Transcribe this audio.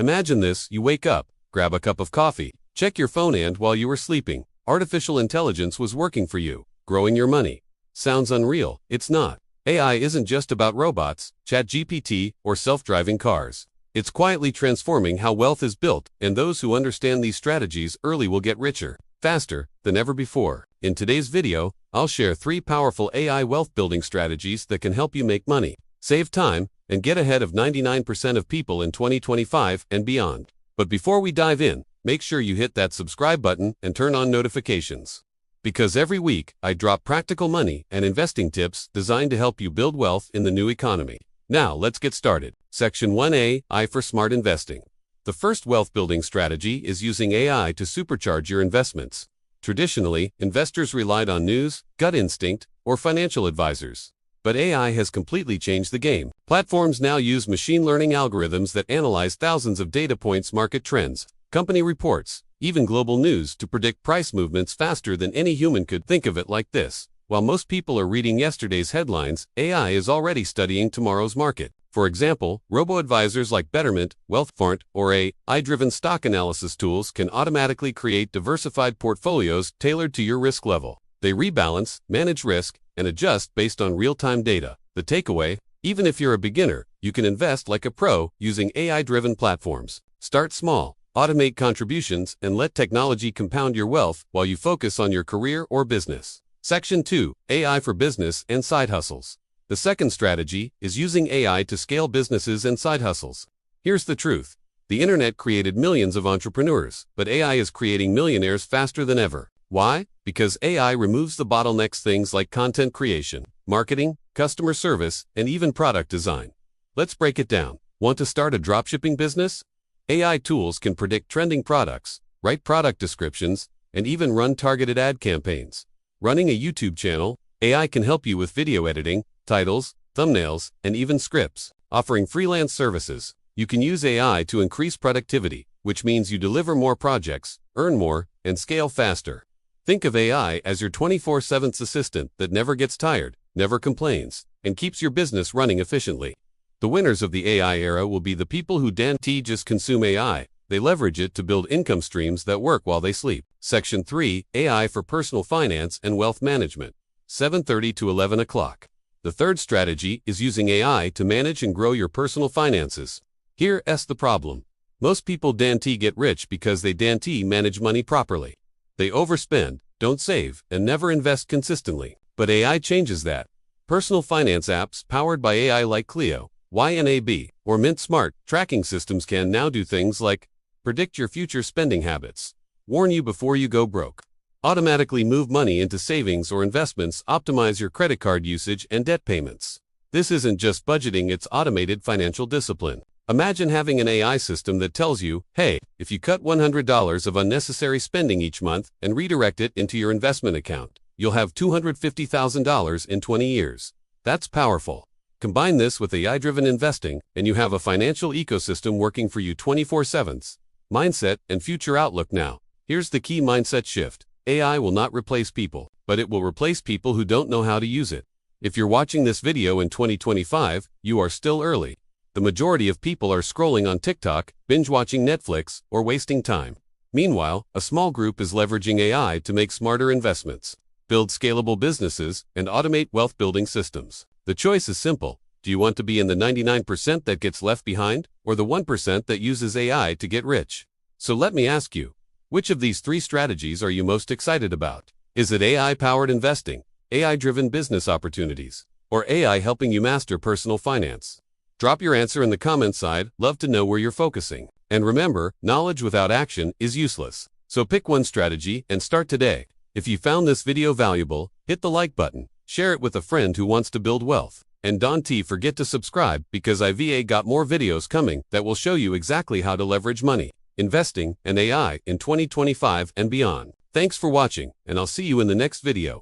Imagine this: you wake up, grab a cup of coffee, check your phone, and while you were sleeping, artificial intelligence was working for you, growing your money. Sounds unreal? It's not. AI isn't just about robots, ChatGPT, or self-driving cars. It's quietly transforming how wealth is built, and those who understand these strategies early will get richer, faster than ever before. In today's video, I'll share 3 powerful AI wealth-building strategies that can help you make money, save time, and get ahead of 99% of people in 2025 and beyond. But before we dive in, make sure you hit that subscribe button and turn on notifications. Because every week, I drop practical money and investing tips designed to help you build wealth in the new economy. Now, let's get started. Section 1A, I for Smart Investing. The first wealth-building strategy is using AI to supercharge your investments. Traditionally, investors relied on news, gut instinct, or financial advisors. But AI has completely changed the game. Platforms now use machine learning algorithms that analyze thousands of data points, market trends, company reports, even global news to predict price movements faster than any human could. Think of it like this. While most people are reading yesterday's headlines, AI is already studying tomorrow's market. For example, robo-advisors like Betterment, Wealthfront, or AI-driven stock analysis tools can automatically create diversified portfolios tailored to your risk level. They rebalance, manage risk, and adjust based on real-time data. The takeaway: even if you're a beginner, you can invest like a pro using AI-driven platforms. Start small, automate contributions, and let technology compound your wealth while you focus on your career or business. Section 2, AI for Business and Side Hustles. The second strategy is using AI to scale businesses and side hustles. Here's the truth. The internet created millions of entrepreneurs, but AI is creating millionaires faster than ever. Why? Because AI removes the bottlenecks, things like content creation, marketing, customer service, and even product design. Let's break it down. Want to start a dropshipping business? AI tools can predict trending products, write product descriptions, and even run targeted ad campaigns. Running a YouTube channel, AI can help you with video editing, titles, thumbnails, and even scripts. Offering freelance services, you can use AI to increase productivity, which means you deliver more projects, earn more, and scale faster. Think of AI as your 24/7 assistant that never gets tired, never complains, and keeps your business running efficiently. The winners of the AI era will be the people who don't just consume AI, they leverage it to build income streams that work while they sleep. Section 3, AI for Personal Finance and Wealth Management. 7:30 to 11 o'clock. The third strategy is using AI to manage and grow your personal finances. Here's the problem. Most people don't get rich because they don't manage money properly. They overspend, don't save, and never invest consistently. But AI changes that. Personal finance apps powered by AI like Clio, YNAB, or Mint Smart tracking systems can now do things like predict your future spending habits, warn you before you go broke, automatically move money into savings or investments, optimize your credit card usage and debt payments. This isn't just budgeting, it's automated financial discipline. Imagine having an AI system that tells you, hey, if you cut $100 of unnecessary spending each month and redirect it into your investment account, you'll have $250,000 in 20 years. That's powerful. Combine this with AI-driven investing, and you have a financial ecosystem working for you 24/7. Mindset and future outlook. Now, here's the key mindset shift. AI will not replace people, but it will replace people who don't know how to use it. If you're watching this video in 2025, you are still early. The majority of people are scrolling on TikTok, binge-watching Netflix, or wasting time. Meanwhile, a small group is leveraging AI to make smarter investments, build scalable businesses, and automate wealth-building systems. The choice is simple. Do you want to be in the 99% that gets left behind, or the 1% that uses AI to get rich? So let me ask you, which of these 3 strategies are you most excited about? Is it AI-powered investing, AI-driven business opportunities, or AI helping you master personal finance? Drop your answer in the comments side. Love to know where you're focusing. And remember, knowledge without action is useless. So pick one strategy and start today. If you found this video valuable, hit the like button, share it with a friend who wants to build wealth. And don't forget to subscribe, because I've got more videos coming that will show you exactly how to leverage money, investing, and AI in 2025 and beyond. Thanks for watching, and I'll see you in the next video.